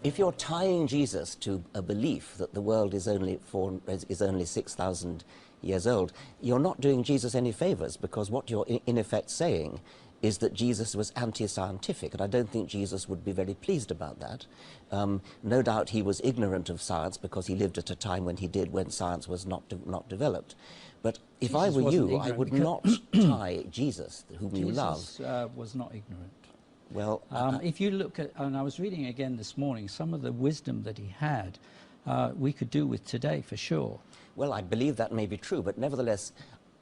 if you're tying Jesus to a belief that the world is only 6,000 years old, you're not doing Jesus any favors, because what you're in effect saying is that Jesus was anti-scientific, and I don't think Jesus would be very pleased about that. No doubt he was ignorant of science because he lived at a time when science was not developed. But if I were you, I would not tie Jesus, whom you love. Jesus was not ignorant. Well, if you look at, and I was reading again this morning, some of the wisdom that he had, we could do with today for sure. Well, I believe that may be true, but nevertheless,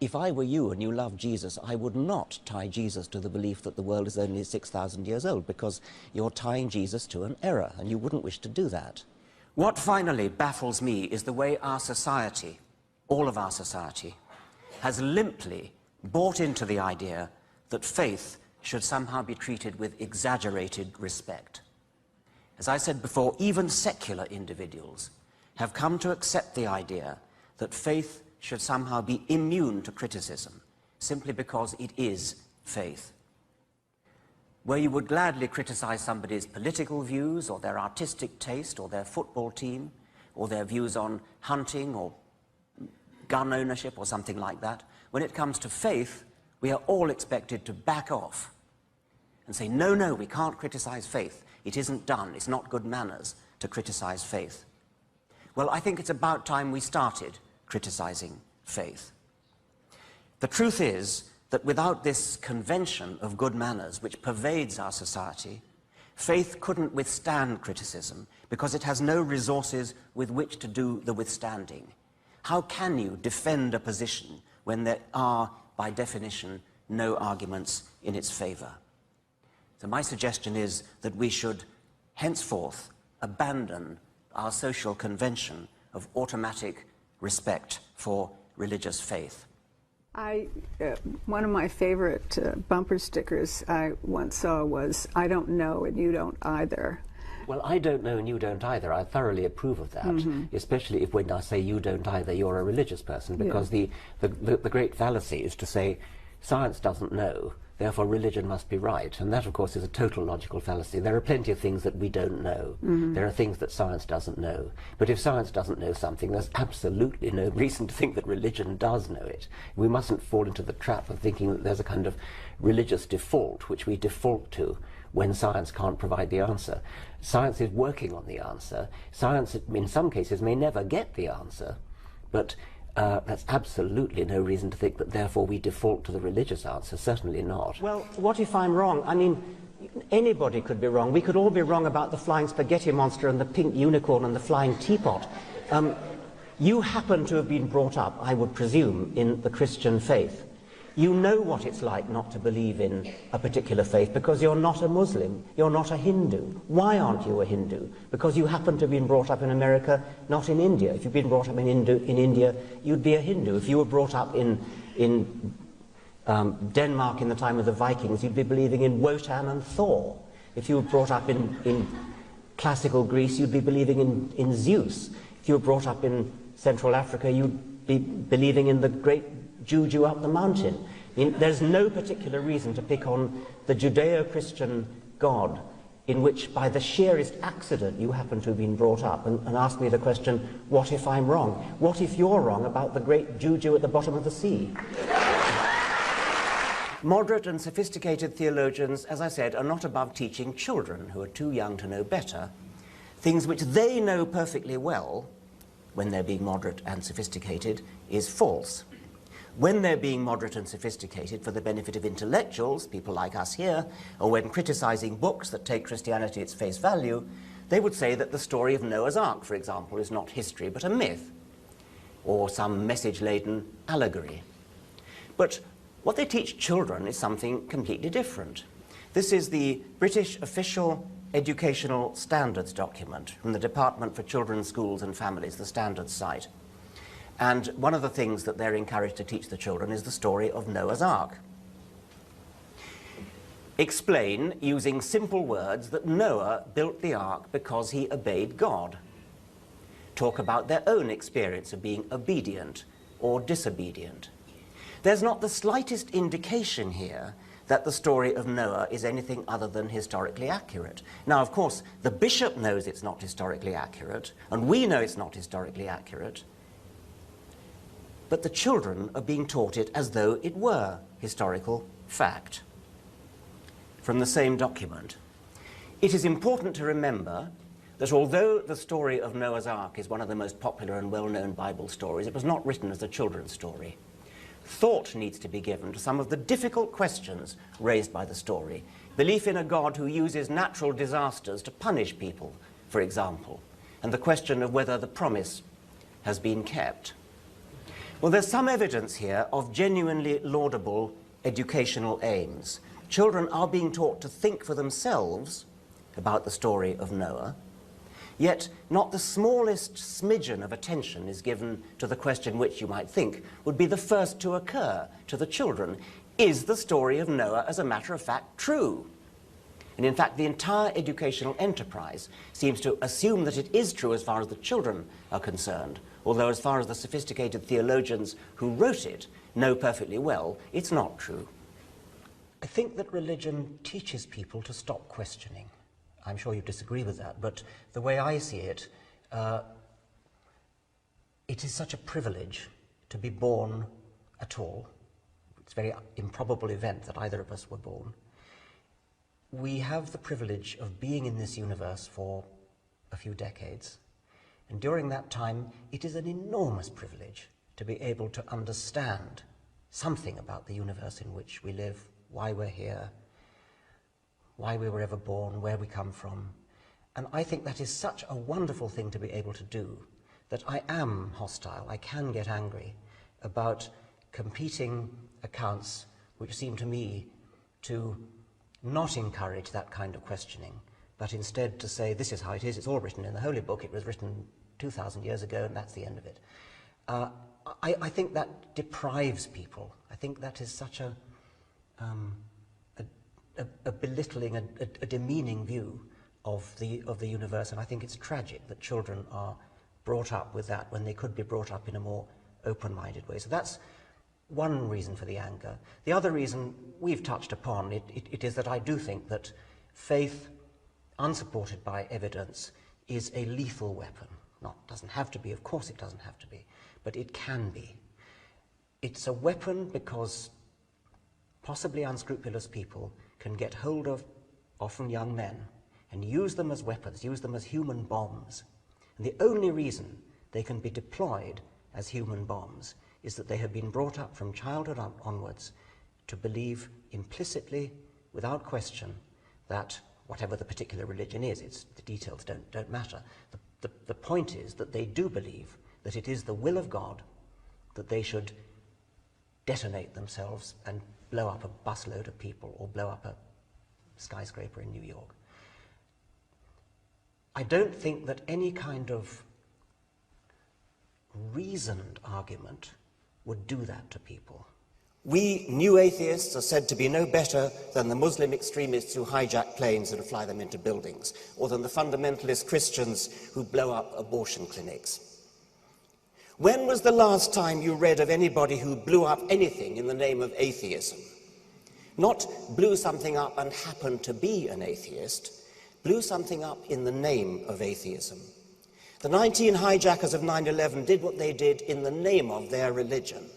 if I were you and you loved Jesus, I would not tie Jesus to the belief that the world is only 6,000 years old, because you're tying Jesus to an error, and you wouldn't wish to do that. What finally baffles me is the way our society, all of our society, has limply bought into the idea that faith should somehow be treated with exaggerated respect. As I said before, even secular individuals have come to accept the idea that faith should somehow be immune to criticism, simply because it is faith. Where you would gladly criticize somebody's political views, or their artistic taste, or their football team, or their views on hunting, or gun ownership, or something like that, when it comes to faith, we are all expected to back off and say, no, no, we can't criticize faith. It isn't done. It's not good manners to criticize faith. Well, I think it's about time we started criticizing faith. The truth is that without this convention of good manners which pervades our society, faith couldn't withstand criticism because it has no resources with which to do the withstanding. How can you defend a position when there are, by definition, no arguments in its favor? So my suggestion is that we should henceforth abandon our social convention of automatic respect for religious faith. One of my favorite bumper stickers I once saw was, "I don't know and you don't either." Well, I don't know and you don't either. I thoroughly approve of that, especially if when I say you don't either, you're a religious person, because the great fallacy is to say science doesn't know, therefore religion must be right. And that, of course, is a total logical fallacy. There are plenty of things that we don't know. There are things that science doesn't know. But if science doesn't know something, there's absolutely no reason to think that religion does know it. We mustn't fall into the trap of thinking that there's a kind of religious default, which we default to when science can't provide the answer. Science is working on the answer. Science, in some cases, may never get the answer, but that's absolutely no reason to think that therefore we default to the religious answer. Certainly not. Well, what if I'm wrong? I mean, anybody could be wrong. We could all be wrong about the flying spaghetti monster and the pink unicorn and the flying teapot. You happen to have been brought up, I would presume, in the Christian faith. You know what it's like not to believe in a particular faith because you're not a Muslim, you're not a Hindu. Why aren't you a Hindu? Because you happen to have been brought up in America, not in India. If you'd been brought up in India, you'd be a Hindu. If you were brought up in Denmark in the time of the Vikings, you'd be believing in Wotan and Thor. If you were brought up in classical Greece, you'd be believing in Zeus. If you were brought up in Central Africa, you'd be believing in the great Juju up the mountain. I mean, there's no particular reason to pick on the Judeo-Christian God in which, by the sheerest accident, you happen to have been brought up, and ask me the question, what if I'm wrong? What if you're wrong about the great Juju at the bottom of the sea? Moderate and sophisticated theologians, as I said, are not above teaching children who are too young to know better things which they know perfectly well, when they're being moderate and sophisticated, is false. When they're being moderate and sophisticated for the benefit of intellectuals, people like us here, or when criticizing books that take Christianity at its face value, they would say that the story of Noah's Ark, for example, is not history but a myth, or some message-laden allegory. But what they teach children is something completely different. This is the British Official Educational Standards document from the Department for Children, Schools and Families, the Standards site. And one of the things that they're encouraged to teach the children is the story of Noah's Ark. Explain, using simple words, that Noah built the ark because he obeyed God. Talk about their own experience of being obedient or disobedient. There's not the slightest indication here that the story of Noah is anything other than historically accurate. Now, of course, the bishop knows it's not historically accurate, and we know it's not historically accurate, but the children are being taught it as though it were historical fact. From the same document. It is important to remember that although the story of Noah's Ark is one of the most popular and well-known Bible stories, it was not written as a children's story. Thought needs to be given to some of the difficult questions raised by the story. Belief in a God who uses natural disasters to punish people, for example, and the question of whether the promise has been kept. Well, there's some evidence here of genuinely laudable educational aims. Children are being taught to think for themselves about the story of Noah, yet not the smallest smidgen of attention is given to the question which you might think would be the first to occur to the children. Is the story of Noah, as a matter of fact, true? And in fact, the entire educational enterprise seems to assume that it is true as far as the children are concerned, although as far as the sophisticated theologians who wrote it know perfectly well, it's not true. I think that religion teaches people to stop questioning. I'm sure you disagree with that, but the way I see it, it is such a privilege to be born at all. It's a very improbable event that either of us were born. We have the privilege of being in this universe for a few decades, and during that time, it is an enormous privilege to be able to understand something about the universe in which we live, why we're here, why we were ever born, where we come from. And I think that is such a wonderful thing to be able to do that I am hostile, I can get angry about competing accounts which seem to me to not encourage that kind of questioning, but instead to say, this is how it is, it's all written in the Holy Book, it was written 2,000 years ago, and that's the end of it. I think that deprives people. I think that is such a belittling, a demeaning view of the universe, and I think it's tragic that children are brought up with that when they could be brought up in a more open-minded way. So that's one reason for the anger. The other reason we've touched upon, it is that I do think that faith, unsupported by evidence, is a lethal weapon. Doesn't have to be, of course it doesn't have to be, but it can be. It's a weapon because possibly unscrupulous people can get hold of often young men and use them as weapons, use them as human bombs. And the only reason they can be deployed as human bombs is that they have been brought up from childhood onwards to believe implicitly, without question, that whatever the particular religion is, the details don't matter. The point is that they do believe that it is the will of God that they should detonate themselves and blow up a busload of people or blow up a skyscraper in New York. I don't think that any kind of reasoned argument would do that to people. We new atheists are said to be no better than the Muslim extremists who hijack planes and fly them into buildings, or than the fundamentalist Christians who blow up abortion clinics. When was the last time you read of anybody who blew up anything in the name of atheism? Not blew something up and happened to be an atheist, blew something up in the name of atheism. The 19 hijackers of 9/11 did what they did in the name of their religion.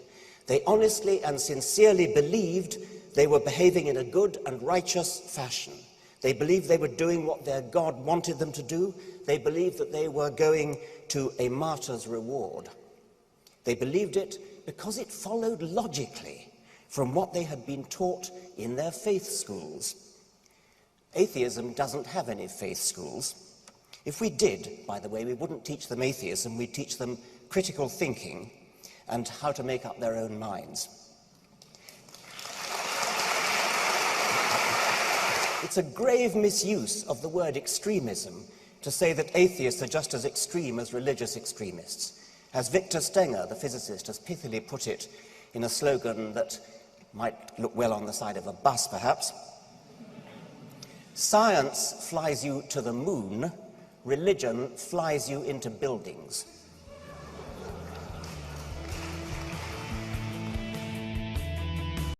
They honestly and sincerely believed they were behaving in a good and righteous fashion. They believed they were doing what their God wanted them to do. They believed that they were going to a martyr's reward. They believed it because it followed logically from what they had been taught in their faith schools. Atheism doesn't have any faith schools. If we did, by the way, we wouldn't teach them atheism, we'd teach them critical thinking and how to make up their own minds. It's a grave misuse of the word extremism to say that atheists are just as extreme as religious extremists. As Victor Stenger, the physicist, has pithily put it in a slogan that might look well on the side of a bus, perhaps. Science flies you to the moon, religion flies you into buildings.